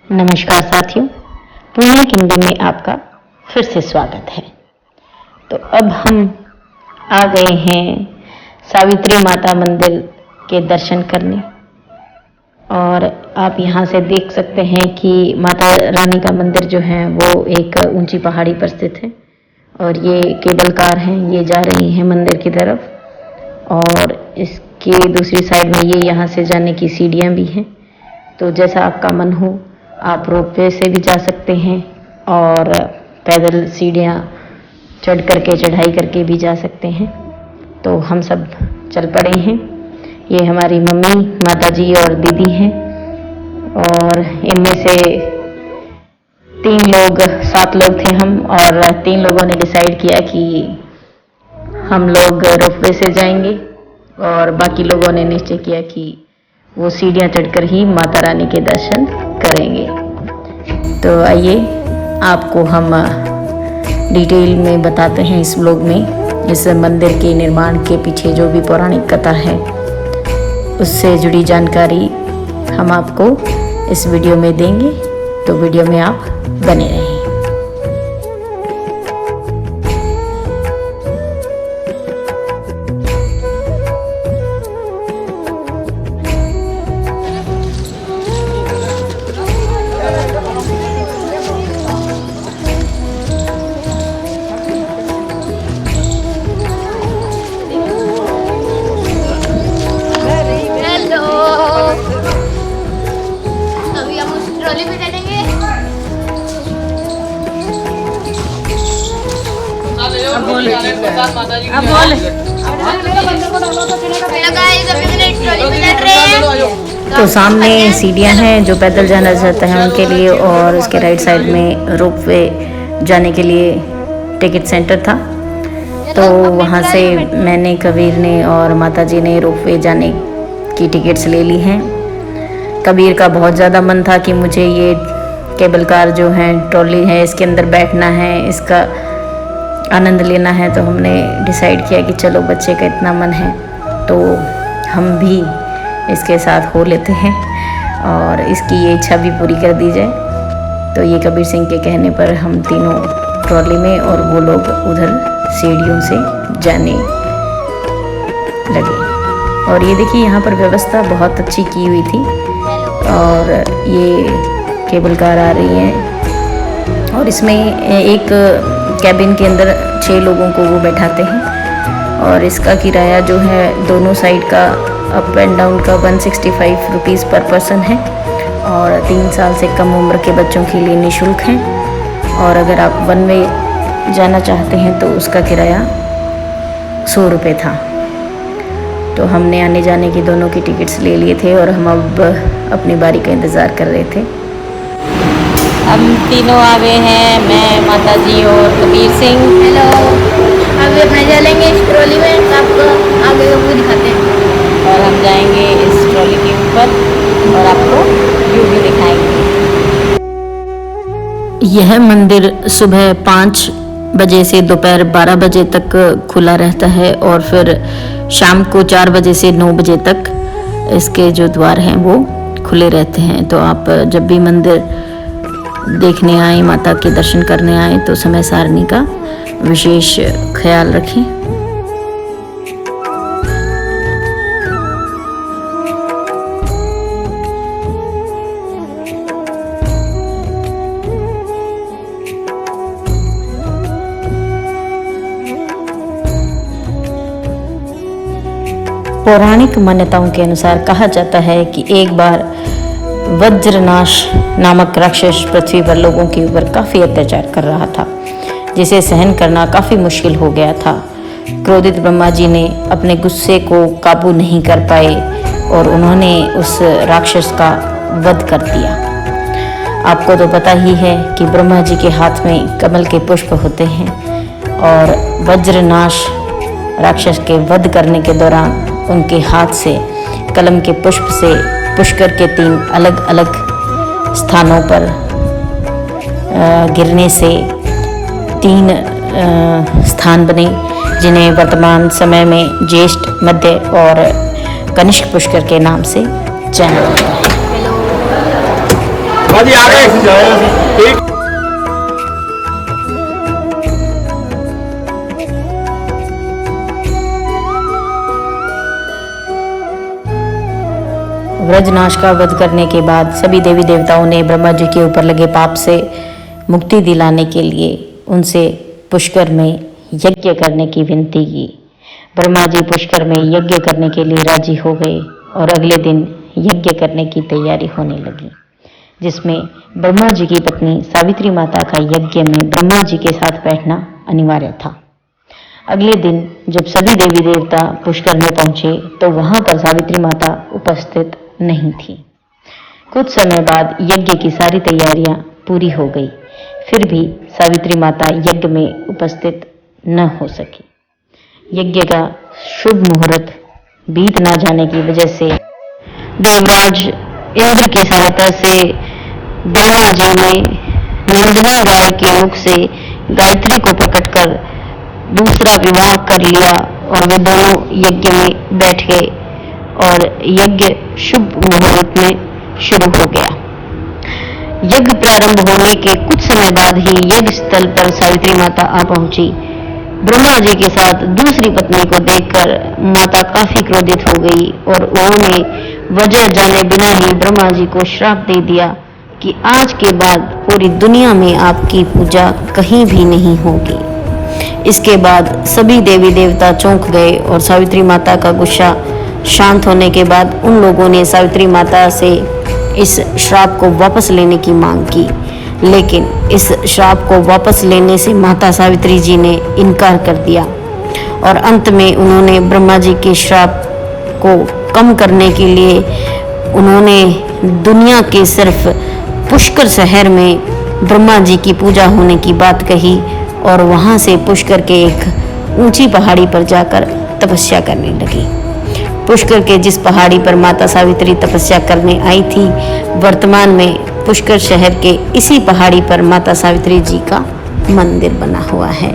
नमस्कार साथियों, पुणे किंगडम में आपका फिर से स्वागत है। तो अब हम आ गए हैं सावित्री माता मंदिर के दर्शन करने और आप यहाँ से देख सकते हैं कि माता रानी का मंदिर जो है वो एक ऊंची पहाड़ी पर स्थित है और ये केबल कार हैं, ये जा रही हैं मंदिर की तरफ और इसके दूसरी साइड में ये यहाँ से जाने की सीढ़ियाँ भी हैं। तो जैसा आपका मन हो आप रोपवे से भी जा सकते हैं और पैदल सीढ़ियाँ चढ़ करके चढ़ाई करके भी जा सकते हैं। तो हम सब चल पड़े हैं। ये हमारी मम्मी, माताजी और दीदी हैं और इनमें से 7 लोग थे हम और 3 लोगों ने डिसाइड किया कि हम लोग रोपवे से जाएंगे और बाकी लोगों ने निश्चय किया कि वो सीढ़ियाँ चढ़कर ही माता रानी के दर्शन करेंगे। तो आइए आपको हम डिटेल में बताते हैं इस ब्लॉग में इस मंदिर के निर्माण के पीछे जो भी पौराणिक कथा है उससे जुड़ी जानकारी हम आपको इस वीडियो में देंगे। तो वीडियो में आप बने रहें। तो सामने सीढ़ियाँ हैं जो पैदल जाना चाहता है उनके लिए और उसके राइट साइड में रोपवे जाने के लिए टिकट सेंटर था। तो वहाँ से मैंने, कबीर ने और माताजी ने रोपवे जाने की टिकट्स ले ली हैं। कबीर का बहुत ज़्यादा मन था कि मुझे ये केबल कार जो है, ट्रॉली है, इसके अंदर बैठना है, इसका आनंद लेना है। तो हमने डिसाइड किया कि चलो बच्चे का इतना मन है तो हम भी इसके साथ हो लेते हैं और इसकी ये इच्छा भी पूरी कर दी जाए। तो ये कबीर सिंह के कहने पर हम तीनों ट्रॉली में और वो लोग उधर सीढ़ियों से जाने लगे। और ये देखिए यहाँ पर व्यवस्था बहुत अच्छी की हुई थी और ये केबल कार आ रही है और इसमें एक कैबिन के अंदर 6 लोगों को वो बैठाते हैं और इसका किराया जो है दोनों साइड का अप एंड डाउन का 165 रुपीज़ पर पर्सन है और 3 साल से कम उम्र के बच्चों के लिए निःशुल्क है। और अगर आप वन वे जाना चाहते हैं तो उसका किराया 100 रुपये था। तो हमने आने जाने की दोनों की टिकट्स ले लिए थे और हम अब अपनी बारी का इंतज़ार कर रहे थे। हम तीनों आ गए हैं, मैं, माताजी और कबीर सिंह। हेलो, अभी अपने चलेंगे इस ट्रॉली में, आपको आगे का व्यू दिखाते हैं और हम जाएंगे इस ट्रॉली के ऊपर और आपको व्यू भी दिखाएंगे। यह मंदिर सुबह 5 बजे से दोपहर 12 बजे तक खुला रहता है और फिर शाम को 4 बजे से 9 बजे तक इसके जो द्वार हैं वो खुले रहते हैं। तो आप जब भी मंदिर देखने आए, माता के दर्शन करने आए तो समय सारणी का विशेष ख्याल रखें। पौराणिक मान्यताओं के अनुसार कहा जाता है कि एक बार वज्रनाश नामक राक्षस पृथ्वी पर लोगों के ऊपर काफ़ी अत्याचार कर रहा था, जिसे सहन करना काफ़ी मुश्किल हो गया था। क्रोधित ब्रह्मा जी ने अपने गुस्से को काबू नहीं कर पाए और उन्होंने उस राक्षस का वध कर दिया। आपको तो पता ही है कि ब्रह्मा जी के हाथ में कमल के पुष्प होते हैं और वज्रनाश राक्षस के वध करने के दौरान उनके हाथ से कलम के पुष्प से पुष्कर के 3 अलग अलग स्थानों पर गिरने से 3 स्थान बने, जिन्हें वर्तमान समय में ज्येष्ठ, मध्य और कनिष्क पुष्कर के नाम से जाना जाता है। भाजी आ गए ठीक। व्रजनाश का वध करने के बाद सभी देवी देवताओं ने ब्रह्मा जी के ऊपर लगे पाप से मुक्ति दिलाने के लिए उनसे पुष्कर में यज्ञ करने की विनती की। ब्रह्मा जी पुष्कर में यज्ञ करने के लिए राजी हो गए और अगले दिन यज्ञ करने की तैयारी होने लगी, जिसमें ब्रह्मा जी की पत्नी सावित्री माता का यज्ञ में ब्रह्मा जी के साथ बैठना अनिवार्य था। अगले दिन जब सभी देवी देवता पुष्कर में पहुंचे तो वहां पर सावित्री माता उपस्थित नहीं थी। कुछ समय बाद यज्ञ की सारी तैयारियां पूरी हो गई, फिर भी सावित्री माता यज्ञ में उपस्थित न हो सकी। यज्ञ का शुभ मुहूर्त बीत ना जाने की वजह से देवराज इंद्र की सहायता से ब्रह्मा जी ने नंदनी गाय के मुख से गायत्री को प्रकट कर दूसरा विवाह कर लिया और वे दोनों यज्ञ में बैठ गए और यज्ञ शुभ मुहूर्त में शुरू हो गया। यज्ञ प्रारंभ होने के कुछ समय बाद ही यज्ञ स्थल पर सावित्री माता आ पहुंची। ब्रह्मा जी के साथ दूसरी पत्नी को देखकर माता काफी क्रोधित हो गई और उन्होंने वजह जाने बिना ही ब्रह्मा जी को श्राप दे दिया कि आज के बाद पूरी दुनिया में आपकी पूजा कहीं भी नहीं होगी। इसके बाद सभी देवी देवता चौंक गए और सावित्री माता का गुस्सा शांत होने के बाद उन लोगों ने सावित्री माता से इस श्राप को वापस लेने की मांग की, लेकिन इस श्राप को वापस लेने से माता सावित्री जी ने इनकार कर दिया और अंत में उन्होंने ब्रह्मा जी के श्राप को कम करने के लिए उन्होंने दुनिया के सिर्फ पुष्कर शहर में ब्रह्मा जी की पूजा होने की बात कही और वहां से पुष्कर के एक ऊंची पहाड़ी पर जाकर तपस्या करने लगी। पुष्कर के जिस पहाड़ी पर माता सावित्री तपस्या करने आई थी, वर्तमान में पुष्कर शहर के इसी पहाड़ी पर माता सावित्री जी का मंदिर बना हुआ है,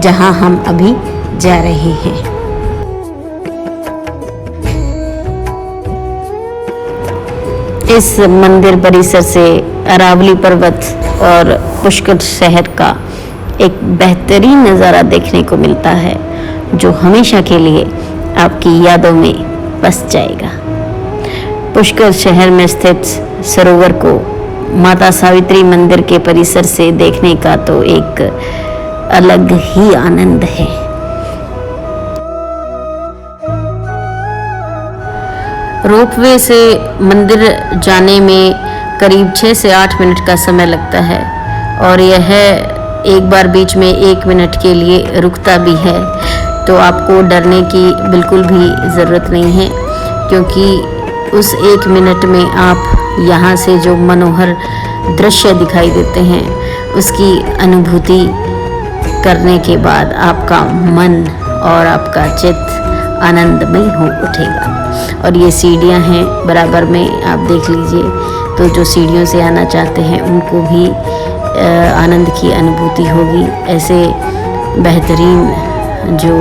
जहां हम अभी जा रहे हैं। इस मंदिर परिसर से अरावली पर्वत और पुष्कर शहर का एक बेहतरीन नज़ारा देखने को मिलता है, जो हमेशा के लिए आपकी यादों में बस जाएगा। पुष्कर शहर में स्थित सरोवर को माता सावित्री मंदिर के परिसर से देखने का तो एक अलग ही आनंद है। रोपवे से मंदिर जाने में करीब 6 से 8 मिनट का समय लगता है और यह एक बार बीच में 1 मिनट के लिए रुकता भी है, तो आपको डरने की बिल्कुल भी ज़रूरत नहीं है, क्योंकि उस 1 मिनट में आप यहाँ से जो मनोहर दृश्य दिखाई देते हैं उसकी अनुभूति करने के बाद आपका मन और आपका चित्त आनंदमय हो उठेगा। और ये सीढ़ियाँ हैं बराबर में, आप देख लीजिए, तो जो सीढ़ियों से आना चाहते हैं उनको भी आनंद की अनुभूति होगी। ऐसे बेहतरीन जो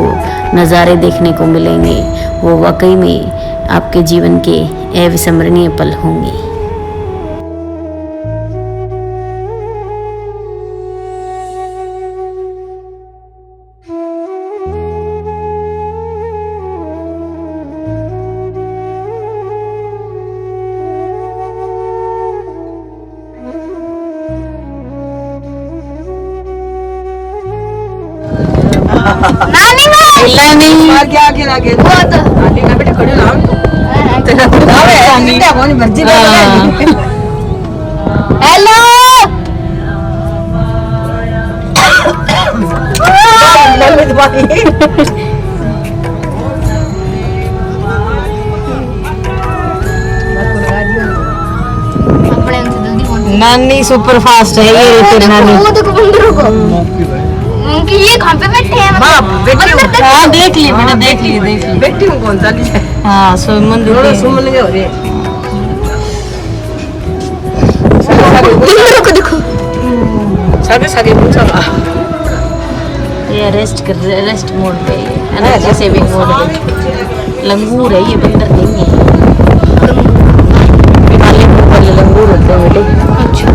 नज़ारे देखने को मिलेंगे वो वाकई में आपके जीवन के अविस्मरणीय पल होंगे। हेलो नानी सुपर फास्ट है ये तेरी नानी। वो देखो बंदरों को कि ये कहाँ पे बैठे हैं? हाँ देख ली मैंने, देख ली बेटी हूँ कौन सा हाँ सुमन सुमन के हो रही बंदरों को देखो। सागे सागे पूछा ये रेस्ट मोड पे है ना, जैसे सेविंग मोड पे। लंगूर है ये, बंदर नहीं है। लंगूर होते हैं बेटे। अच्छा,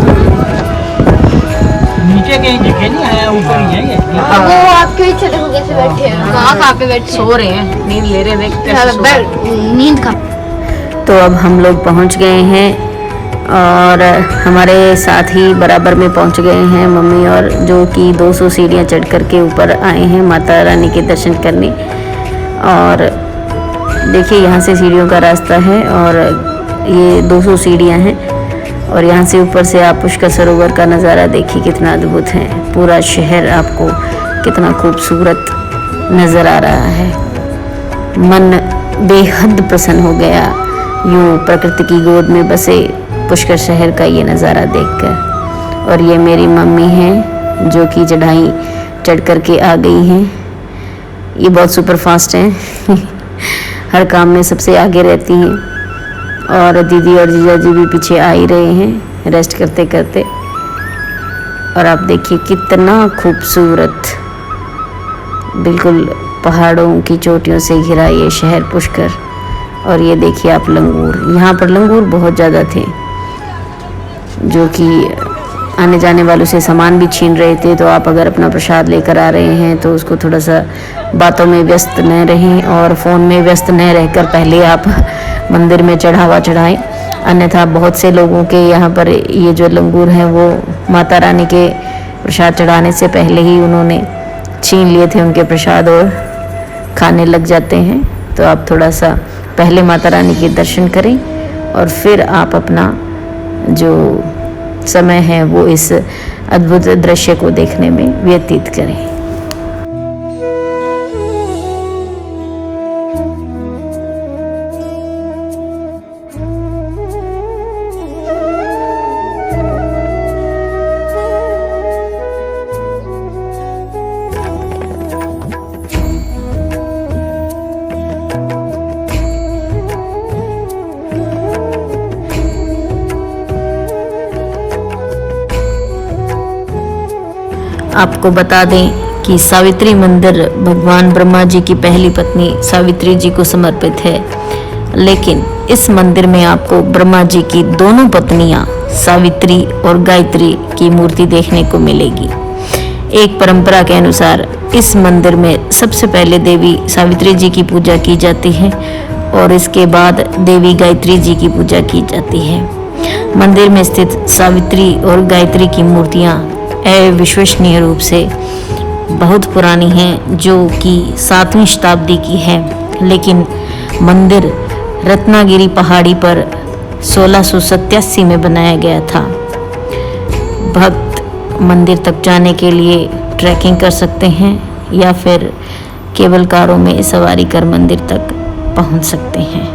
नीचे कहीं दिखे नहीं आया, ऊपर ही है ये। अब वो आपके पीछे देखो कैसे बैठे हैं, कहाँ पे बैठे सो रहे हैं, नींद ले रहे हैं, देख कैसे सो रहे हैं। नींद का। तो अब हम लोग पहुंच गए हैं और हमारे साथ ही बराबर में पहुंच गए हैं मम्मी, और जो कि 200 सीढ़ियां चढ़ करके ऊपर आए हैं माता रानी के दर्शन करने। और देखिए यहाँ से सीढ़ियों का रास्ता है और ये 200 सीढ़ियां हैं, और यहाँ से ऊपर से आप पुष्कर सरोवर का नज़ारा देखिए कितना अद्भुत है। पूरा शहर आपको कितना खूबसूरत नज़र आ रहा है। मन बेहद प्रसन्न हो गया यूँ प्रकृति की गोद में बसे पुष्कर शहर का ये नज़ारा देखकर। और ये मेरी मम्मी हैं जो कि चढ़ाई चढ़ कर के आ गई हैं। ये बहुत सुपर फास्ट हैं हर काम में सबसे आगे रहती हैं, और दीदी और जीजा जी भी पीछे आ ही रहे हैं रेस्ट करते करते। और आप देखिए कितना खूबसूरत, बिल्कुल पहाड़ों की चोटियों से घिरा ये शहर पुष्कर। और ये देखिए आप लंगूर, यहाँ पर लंगूर बहुत ज़्यादा थे जो कि आने जाने वालों से सामान भी छीन रहे थे। तो आप अगर अपना प्रसाद लेकर आ रहे हैं तो उसको थोड़ा सा बातों में व्यस्त न रहें और फ़ोन में व्यस्त न रहकर पहले आप मंदिर में चढ़ावा चढ़ाएं। अन्यथा बहुत से लोगों के यहाँ पर ये जो लंगूर हैं वो माता रानी के प्रसाद चढ़ाने से पहले ही उन्होंने छीन लिए थे उनके प्रसाद और खाने लग जाते हैं। तो आप थोड़ा सा पहले माता रानी के दर्शन करें और फिर आप अपना जो समय है वो इस अद्भुत दृश्य को देखने में व्यतीत करें। आपको बता दें कि सावित्री मंदिर भगवान ब्रह्मा जी की पहली पत्नी सावित्री जी को समर्पित है, लेकिन इस मंदिर में आपको ब्रह्मा जी की दोनों पत्नियां सावित्री और गायत्री की मूर्ति देखने को मिलेगी। एक परंपरा के अनुसार इस मंदिर में सबसे पहले देवी सावित्री जी की पूजा की जाती है और इसके बाद देवी गायत्री जी की पूजा की जाती है। मंदिर में स्थित सावित्री और गायत्री की मूर्तियां अविश्वसनीय रूप से बहुत पुरानी हैं, जो कि 7वीं शताब्दी की है, लेकिन मंदिर रत्नागिरी पहाड़ी पर 1687 में बनाया गया था। भक्त मंदिर तक जाने के लिए ट्रैकिंग कर सकते हैं या फिर केबल कारों में सवारी कर मंदिर तक पहुंच सकते हैं।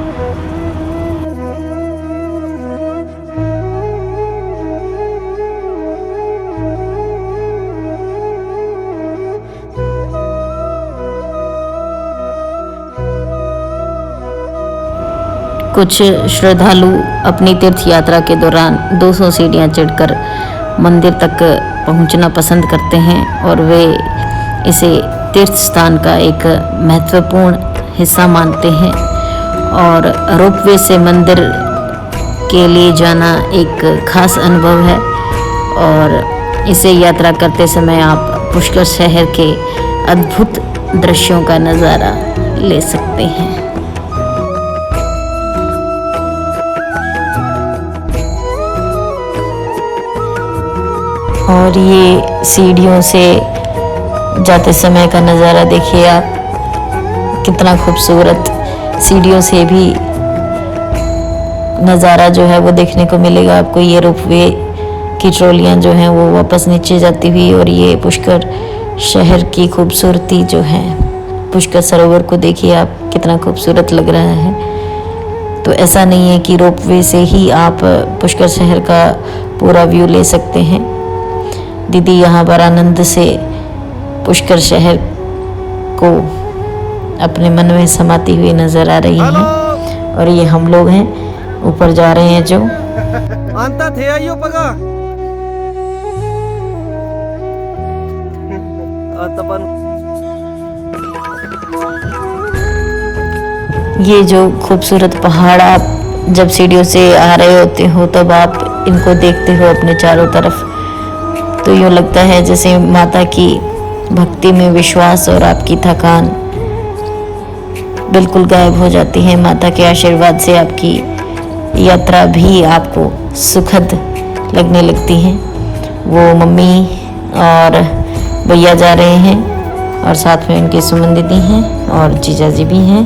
कुछ श्रद्धालु अपनी तीर्थ यात्रा के दौरान 200 सीढ़ियां चढ़कर मंदिर तक पहुंचना पसंद करते हैं और वे इसे तीर्थ स्थान का एक महत्वपूर्ण हिस्सा मानते हैं। और रोपवे से मंदिर के लिए जाना एक खास अनुभव है और इसे यात्रा करते समय आप पुष्कर शहर के अद्भुत दृश्यों का नज़ारा ले सकते हैं। और ये सीढ़ियों से जाते समय का नज़ारा देखिए आप, कितना खूबसूरत। सीढ़ियों से भी नज़ारा जो है वो देखने को मिलेगा आपको। ये रोपवे की ट्रॉलियाँ जो हैं वो वापस नीचे जाती हुई, और ये पुष्कर शहर की खूबसूरती जो है, पुष्कर सरोवर को देखिए आप कितना खूबसूरत लग रहा है। तो ऐसा नहीं है कि रोपवे से ही आप पुष्कर शहर का पूरा व्यू ले सकते हैं। दीदी यहाँ पर आनंद से पुष्कर शहर को अपने मन में समाती हुई नजर आ रही हैं। और ये हम लोग हैं, ऊपर जा रहे हैं जो थे आइयो पगा ये जो खूबसूरत पहाड़ आप जब सीढ़ियों से आ रहे होते हो तब आप इनको देखते हो अपने चारों तरफ, तो यूँ लगता है जैसे माता की भक्ति में विश्वास और आपकी थकान बिल्कुल गायब हो जाती है। माता के आशीर्वाद से आपकी यात्रा भी आपको सुखद लगने लगती है। वो मम्मी और भैया जा रहे हैं और साथ में उनके सुमन दीदी हैं और जीजा जी भी हैं।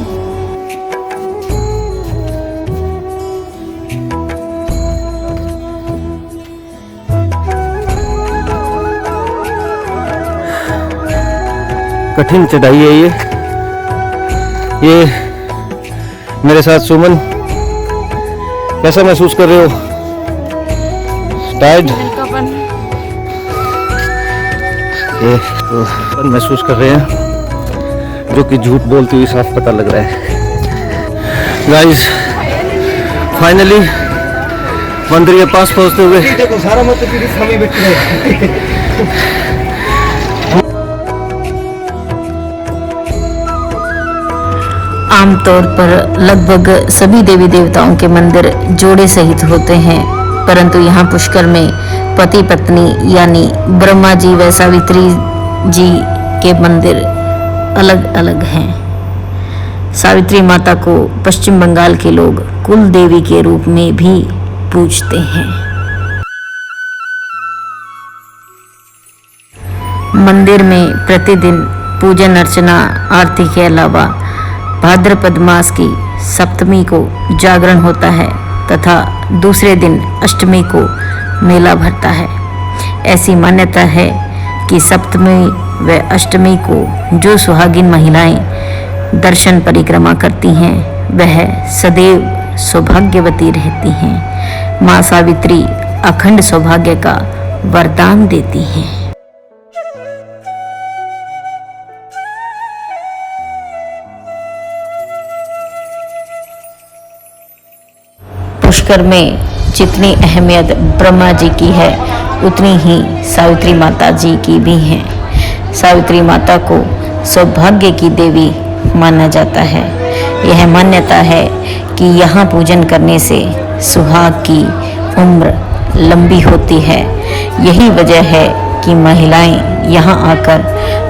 कठिन चढ़ाई है ये मेरे साथ सुमन, कैसा महसूस कर रहे हो? टायर्ड? ये तो अपन महसूस कर रहे हैं, जो कि झूठ बोलती हुई साफ पता लग रहा है। गाइस फाइनली मंदिर के पास पहुंचते हुए देखो सारा मतलब आमतौर पर लगभग सभी देवी देवताओं के मंदिर जोड़े सहित होते हैं, परंतु यहाँ पुष्कर में पति पत्नी यानी ब्रह्मा जी व सावित्री जी के मंदिर अलग अलग हैं। सावित्री माता को पश्चिम बंगाल के लोग कुल देवी के रूप में भी पूजते हैं। मंदिर में प्रतिदिन पूजन अर्चना आरती के अलावा भाद्रपद मास की सप्तमी को जागरण होता है तथा दूसरे दिन अष्टमी को मेला भरता है। ऐसी मान्यता है कि सप्तमी व अष्टमी को जो सुहागिन महिलाएं दर्शन परिक्रमा करती हैं वह सदैव सौभाग्यवती रहती हैं। मां सावित्री अखंड सौभाग्य का वरदान देती हैं। पुष्कर में जितनी अहमियत ब्रह्मा जी की है उतनी ही सावित्री माता जी की भी है। सावित्री माता को सौभाग्य की देवी माना जाता है। यह मान्यता है कि यहाँ पूजन करने से सुहाग की उम्र लंबी होती है। यही वजह है कि महिलाएं यहाँ आकर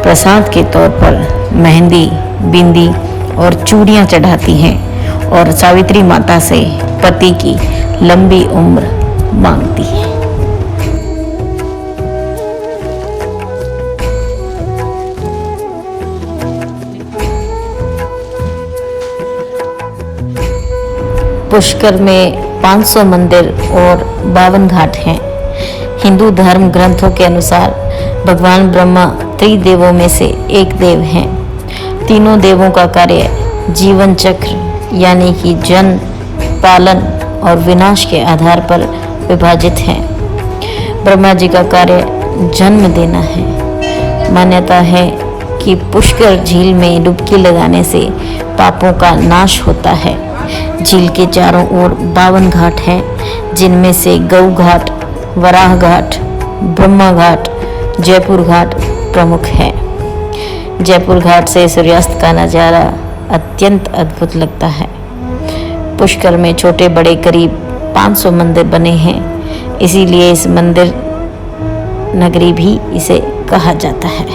प्रसाद के तौर पर मेहंदी, बिंदी और चूड़ियाँ चढ़ाती हैं और सावित्री माता से पति की लंबी उम्र मांगती है। पुष्कर में 500 मंदिर और 52 घाट हैं। हिंदू धर्म ग्रंथों के अनुसार भगवान ब्रह्मा त्रिदेवों में से एक देव हैं। तीनों देवों का कार्य जीवन चक्र यानी कि जन्म, पालन और विनाश के आधार पर विभाजित है। ब्रह्मा जी का कार्य जन्म देना है। मान्यता है कि पुष्कर झील में डुबकी लगाने से पापों का नाश होता है। झील के चारों ओर 52 घाट हैं, जिनमें से गौ घाट, वराह घाट, ब्रह्मा घाट, जयपुर घाट प्रमुख है। जयपुर घाट से सूर्यास्त का नज़ारा अत्यंत अद्भुत लगता है। पुष्कर में छोटे बड़े करीब 500 मंदिर बने हैं, इसीलिए इस मंदिर नगरी भी इसे कहा जाता है।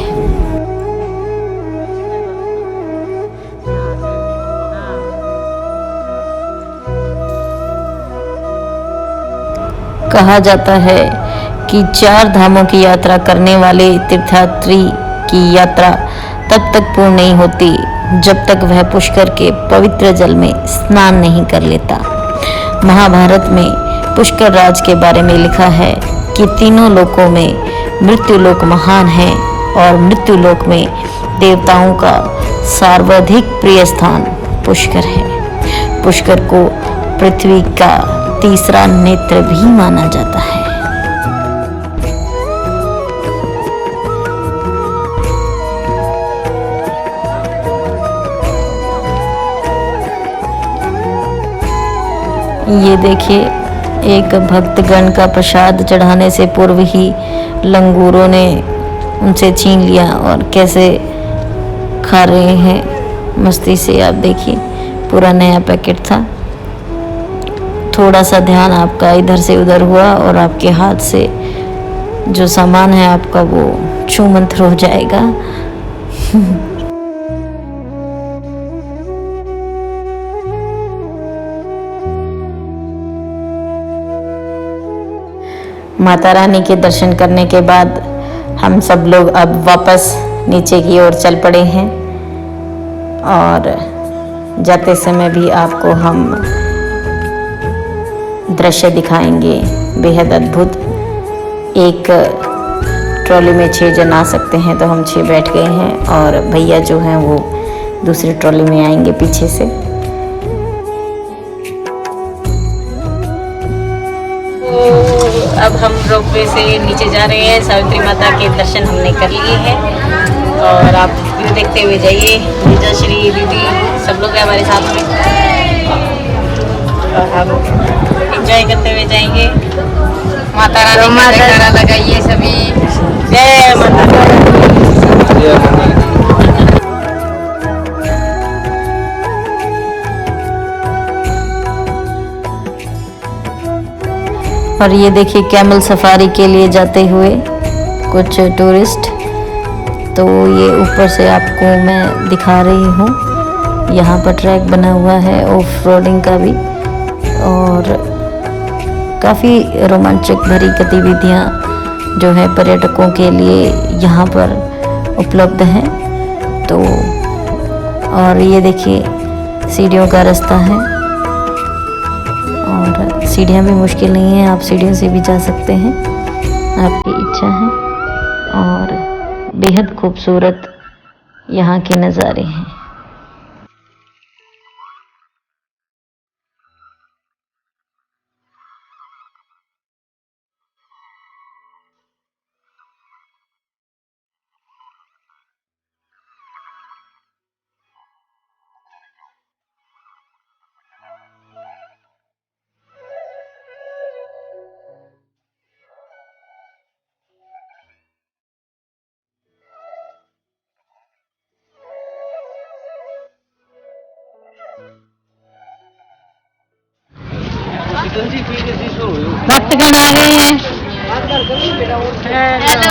कहा जाता है कि 4 धामों की यात्रा करने वाले तीर्थयात्री की यात्रा तब तक पूर्ण नहीं होती जब तक वह पुष्कर के पवित्र जल में स्नान नहीं कर लेता। महाभारत में पुष्कर राज के बारे में लिखा है कि तीनों लोकों में मृत्युलोक महान है और मृत्युलोक में देवताओं का सर्वाधिक प्रिय स्थान पुष्कर है। पुष्कर को पृथ्वी का तीसरा नेत्र भी माना जाता है। ये देखिए, एक भक्तगण का प्रसाद चढ़ाने से पूर्व ही लंगूरों ने उनसे छीन लिया और कैसे खा रहे हैं मस्ती से। आप देखिए, पूरा नया पैकेट था। थोड़ा सा ध्यान आपका इधर से उधर हुआ और आपके हाथ से जो सामान है आपका वो छू मंतर हो जाएगा। माता रानी के दर्शन करने के बाद हम सब लोग अब वापस नीचे की ओर चल पड़े हैं और जाते समय भी आपको हम दृश्य दिखाएंगे बेहद अद्भुत। एक ट्रॉली में 6 जन आ सकते हैं तो हम 6 बैठ गए हैं और भैया जो हैं वो दूसरी ट्रॉली में आएंगे पीछे से। अब हम रोपवे से नीचे जा रहे हैं। सावित्री माता के दर्शन हमने कर लिए हैं और आप व्यू देखते हुए जाइए। विजय श्री दीदी सब लोग हैं हमारे साथ में और हम एंजॉय करते हुए जाएंगे। माता रानी का जयकारा लगाइए सभी। जय माता दी। और ये देखिए कैमल सफारी के लिए जाते हुए कुछ टूरिस्ट। तो ये ऊपर से आपको मैं दिखा रही हूँ। यहाँ पर ट्रैक बना हुआ है ऑफ रोडिंग का भी और काफ़ी रोमांचक भरी गतिविधियाँ जो है पर्यटकों के लिए यहाँ पर उपलब्ध हैं। तो और ये देखिए सीढ़ियों का रास्ता है और सीढ़ियाँ भी मुश्किल नहीं है, आप सीढ़ियों से भी जा सकते हैं, आपकी इच्छा है। और बेहद खूबसूरत यहाँ के नज़ारे हैं। भक्तगण आ गए हैं। हेलो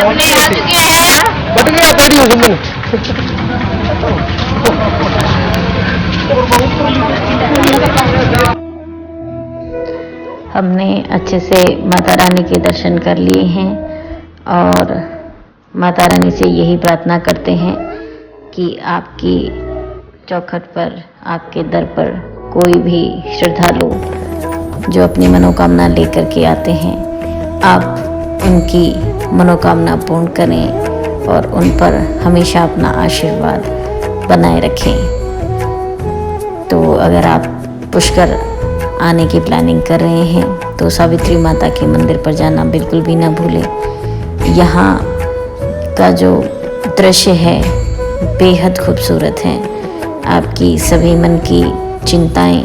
अभी अपने आ चुके हैं। हमने अच्छे से माता रानी के दर्शन कर लिए हैं और माता रानी से यही प्रार्थना करते हैं कि आपकी चौखट पर, आपके दर पर कोई भी श्रद्धालु जो अपनी मनोकामना लेकर के आते हैं, आप उनकी मनोकामना पूर्ण करें और उन पर हमेशा अपना आशीर्वाद बनाए रखें। तो अगर आप पुष्कर आने की प्लानिंग कर रहे हैं तो सावित्री माता के मंदिर पर जाना बिल्कुल भी ना भूलें। यहाँ का जो दृश्य है बेहद खूबसूरत है। आपकी सभी मन की चिंताएं,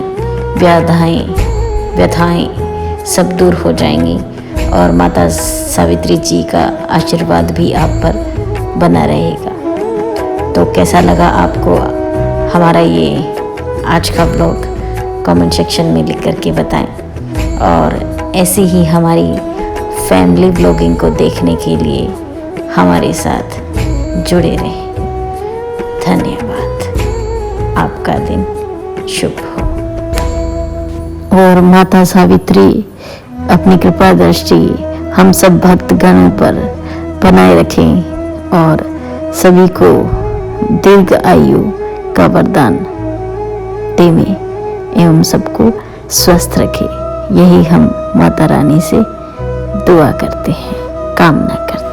व्यथाएं सब दूर हो जाएंगी और माता सावित्री जी का आशीर्वाद भी आप पर बना रहेगा। तो कैसा लगा आपको हमारा ये आज का ब्लॉग, कमेंट सेक्शन में लिख करके बताएं और ऐसी ही हमारी फैमिली ब्लॉगिंग को देखने के लिए हमारे साथ जुड़े रहें। धन्यवाद। आपका दिन शुभ हो और माता सावित्री अपनी कृपा दृष्टि हम सब भक्तगणों पर बनाए रखें और सभी को दीर्घ आयु का वरदान देवे एवं सबको स्वस्थ रखे। यही हम माता रानी से दुआ करते हैं, कामना करते हैं।